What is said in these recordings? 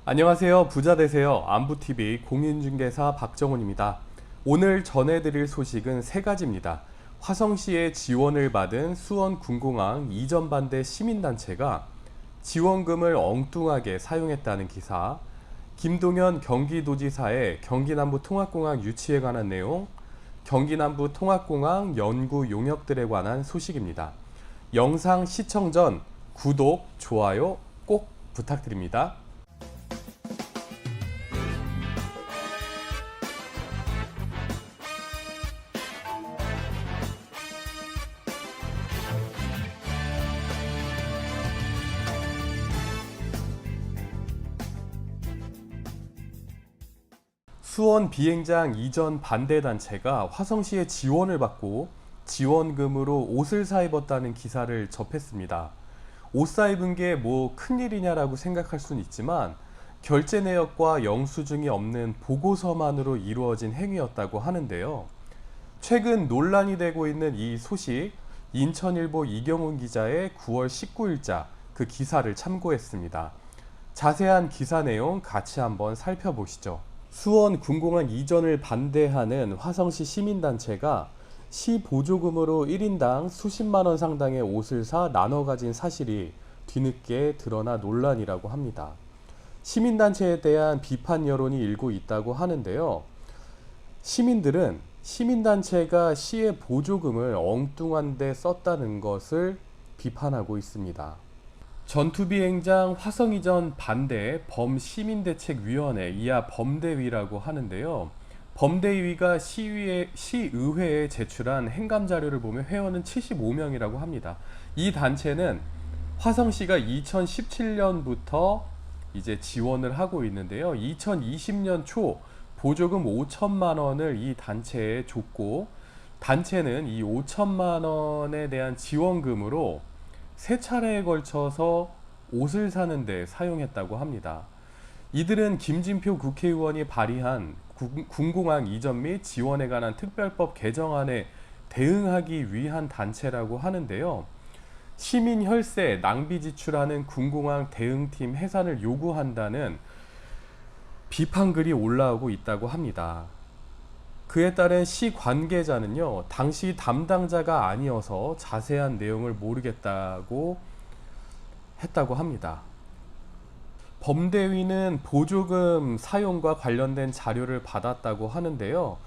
안녕하세요. 부자 되세요. 안부TV 공인중개사 박정훈입니다. 오늘 전해드릴 소식은 세 가지입니다. 화성시의 지원을 받은 수원군공항 이전 반대 시민단체가 지원금을 엉뚱하게 사용했다는 기사, 김동연 경기도지사의 경기남부 통합공항 유치에 관한 내용, 경기남부 통합공항 연구 용역들에 관한 소식입니다. 영상 시청 전 구독, 좋아요 꼭 부탁드립니다. 수원 비행장 이전 반대단체가 화성시의 지원을 받고 지원금으로 옷을 사 입었다는 기사를 접했습니다. 옷 사 입은 게 뭐 큰일이냐라고 생각할 수는 있지만 결제 내역과 영수증이 없는 보고서만으로 이루어진 행위였다고 하는데요. 최근 논란이 되고 있는 이 소식, 인천일보 이경훈 기자의 9월 19일자 그 기사를 참고했습니다. 자세한 기사 내용 같이 한번 살펴보시죠. 수원 군공항 이전을 반대하는 화성시 시민단체가 시 보조금으로 1인당 수십만 원 상당의 옷을 사 나눠 가진 사실이 뒤늦게 드러나 논란이라고 합니다. 시민단체에 대한 비판 여론이 일고 있다고 하는데요. 시민들은 시민단체가 시의 보조금을 엉뚱한 데 썼다는 것을 비판하고 있습니다. 전투비행장 화성이전 반대 범시민대책위원회 이하 범대위라고 하는데요. 범대위가 시의회에 제출한 행감자료를 보면 회원은 75명이라고 합니다. 이 단체는 화성시가 2017년부터 이제 지원을 하고 있는데요. 2020년 초 보조금 5천만 원을 이 단체에 줬고, 단체는 이 5천만 원에 대한 지원금으로 세 차례에 걸쳐서 옷을 사는 데 사용했다고 합니다. 이들은 김진표 국회의원이 발의한 군공항 이전 및 지원에 관한 특별법 개정안에 대응하기 위한 단체라고 하는데요. 시민 혈세 낭비 지출하는 군공항 대응팀 해산을 요구한다는 비판글이 올라오고 있다고 합니다. 그에 따른 시 관계자는요, 당시 담당자가 아니어서 자세한 내용을 모르겠다고 했다고 합니다. 범대위는 보조금 사용과 관련된 자료를 받았다고 하는데요.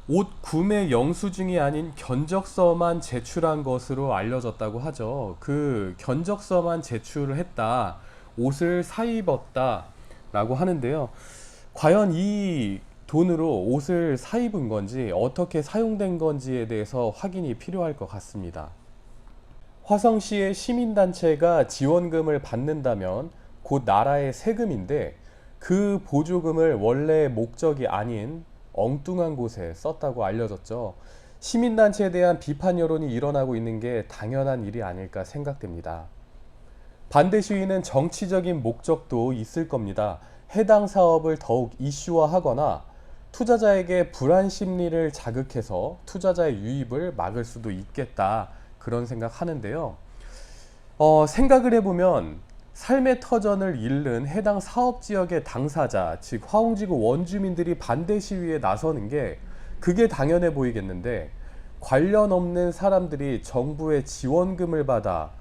옷 구매 영수증이 아닌 견적서만 제출한 것으로 알려졌다고 하죠. 그 견적서만 제출을 했다, 옷을 사 입었다 라고 하는데요. 과연 이 돈으로 옷을 사 입은 건지 어떻게 사용된 건지에 대해서 확인이 필요할 것 같습니다. 화성시의 시민단체가 지원금을 받는다면 곧 나라의 세금인데 그 보조금을 원래 목적이 아닌 엉뚱한 곳에 썼다고 알려졌죠. 시민단체에 대한 비판 여론이 일어나고 있는 게 당연한 일이 아닐까 생각됩니다. 반대 시위는 정치적인 목적도 있을 겁니다. 해당 사업을 더욱 이슈화하거나 투자자에게 불안 심리를 자극해서 투자자의 유입을 막을 수도 있겠다, 그런 생각하는데요. 생각을 해보면 삶의 터전을 잃는 해당 사업 지역의 당사자, 즉 화웅지구 원주민들이 반대 시위에 나서는 게 그게 당연해 보이겠는데, 관련 없는 사람들이 정부의 지원금을 받아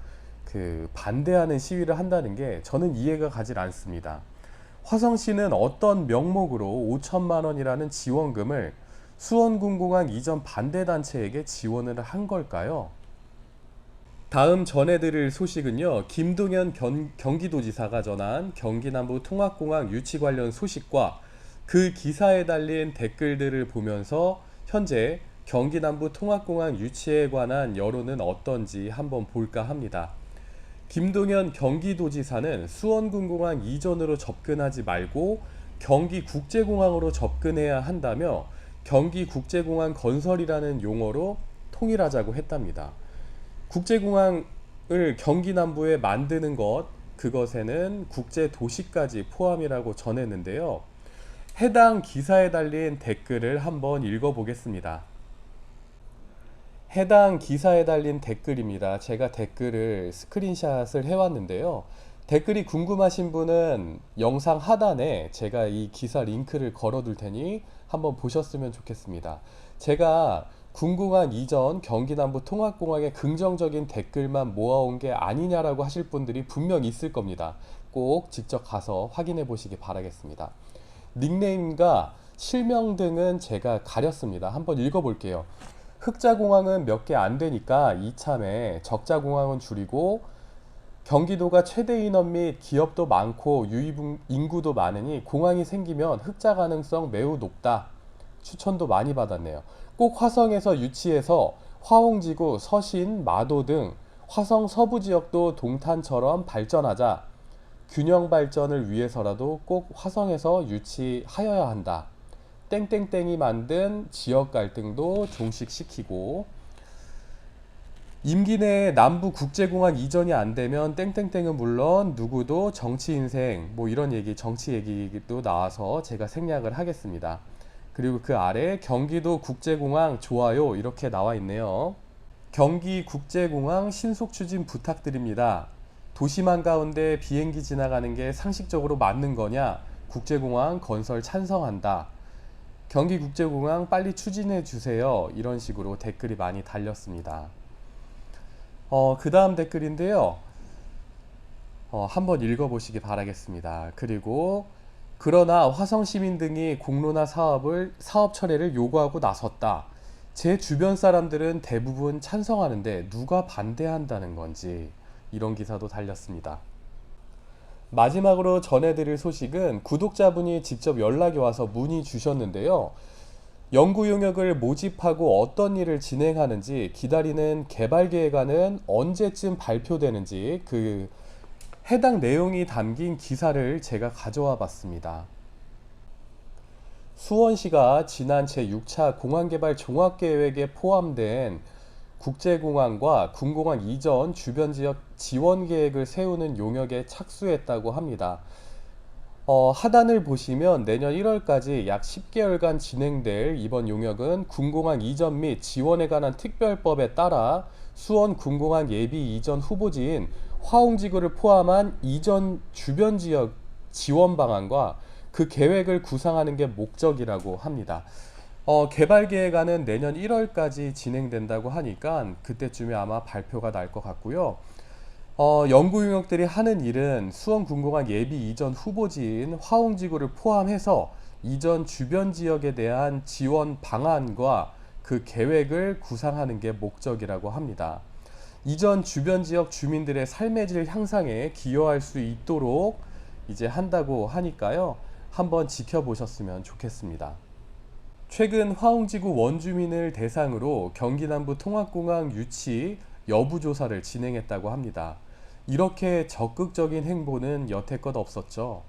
반대하는 시위를 한다는 게 저는 이해가 가질 않습니다. 화성시는 어떤 명목으로 5천만 원이라는 지원금을 수원군공항 이전 반대단체에게 지원을 한 걸까요? 다음 전해드릴 소식은요, 김동연 경기도지사가 전한 경기남부 통합공항 유치 관련 소식과 그 기사에 달린 댓글들을 보면서 현재 경기남부 통합공항 유치에 관한 여론은 어떤지 한번 볼까 합니다. 김동연 경기도지사는 수원군공항 이전으로 접근하지 말고 경기국제공항으로 접근해야 한다며 경기국제공항 건설이라는 용어로 통일하자고 했답니다. 국제공항을 경기 남부에 만드는 그것에는 국제도시까지 포함이라고 전했는데요. 해당 기사에 달린 댓글을 한번 읽어보겠습니다. 해당 기사에 달린 댓글입니다. 제가 댓글을 스크린샷을 해왔는데요. 댓글이 궁금하신 분은 영상 하단에 제가 이 기사 링크를 걸어 둘 테니 한번 보셨으면 좋겠습니다. 제가 군공항 이전 경기남부 통합공항의 긍정적인 댓글만 모아온 게 아니냐라고 하실 분들이 분명 있을 겁니다. 꼭 직접 가서 확인해 보시기 바라겠습니다. 닉네임과 실명 등은 제가 가렸습니다. 한번 읽어볼게요. 흑자공항은 몇 개 안 되니까 이참에 적자공항은 줄이고, 경기도가 최대 인원 및 기업도 많고 유입 인구도 많으니 공항이 생기면 흑자 가능성 매우 높다. 추천도 많이 받았네요. 꼭 화성에서 유치해서 화홍지구, 서신, 마도 등 화성 서부 지역도 동탄처럼 발전하자. 균형 발전을 위해서라도 꼭 화성에서 유치하여야 한다. 땡땡땡이 만든 지역 갈등도 종식시키고, 임기 내에 남부 국제공항 이전이 안 되면 땡땡땡은 물론 누구도 정치 인생 뭐 이런 얘기, 정치 얘기도 나와서 제가 생략을 하겠습니다. 그리고 그 아래 경기도 국제공항 좋아요 이렇게 나와 있네요. 경기 국제공항 신속 추진 부탁드립니다. 도심 한가운데 비행기 지나가는 게 상식적으로 맞는 거냐? 국제공항 건설 찬성한다. 경기 국제공항 빨리 추진해 주세요. 이런 식으로 댓글이 많이 달렸습니다. 그 다음 댓글인데요. 한번 읽어보시기 바라겠습니다. 그리고 그러나 화성 시민 등이 공로나 사업 철회를 요구하고 나섰다. 제 주변 사람들은 대부분 찬성하는데 누가 반대한다는 건지, 이런 기사도 달렸습니다. 마지막으로 전해드릴 소식은 구독자분이 직접 연락이 와서 문의 주셨는데요. 연구 용역을 모집하고 어떤 일을 진행하는지, 기다리는 개발 계획안은 언제쯤 발표되는지 그 해당 내용이 담긴 기사를 제가 가져와 봤습니다. 수원시가 지난 제6차 공항개발 종합계획에 포함된 국제공항과 군공항 이전 주변 지역 지원 계획을 세우는 용역에 착수했다고 합니다. 하단을 보시면 내년 1월까지 약 10개월간 진행될 이번 용역은 군공항 이전 및 지원에 관한 특별법에 따라 수원 군공항 예비 이전 후보지인 화홍지구를 포함한 이전 주변 지역 지원 방안과 그 계획을 구상하는 게 목적이라고 합니다. 개발 계획안은 내년 1월까지 진행된다고 하니까 그때쯤에 아마 발표가 날 것 같고요. 연구 용역들이 하는 일은 수원 군공항 예비 이전 후보지인 화홍지구를 포함해서 이전 주변 지역에 대한 지원 방안과 그 계획을 구상하는 게 목적이라고 합니다. 이전 주변 지역 주민들의 삶의 질 향상에 기여할 수 있도록 이제 한다고 하니까요. 한번 지켜보셨으면 좋겠습니다. 최근 화홍지구 원주민을 대상으로 경기남부 통합공항 유치 여부 조사를 진행했다고 합니다. 이렇게 적극적인 행보는 여태껏 없었죠.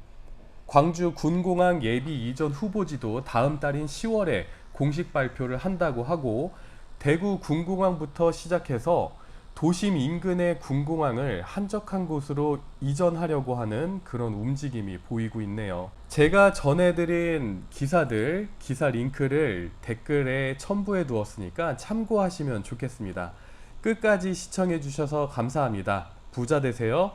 광주 군공항 예비 이전 후보지도 다음 달인 10월에 공식 발표를 한다고 하고, 대구 군공항부터 시작해서 도심 인근의 군공항을 한적한 곳으로 이전하려고 하는 그런 움직임이 보이고 있네요. 제가 전해드린 기사들, 기사 링크를 댓글에 첨부해 두었으니까 참고하시면 좋겠습니다. 끝까지 시청해 주셔서 감사합니다. 부자 되세요.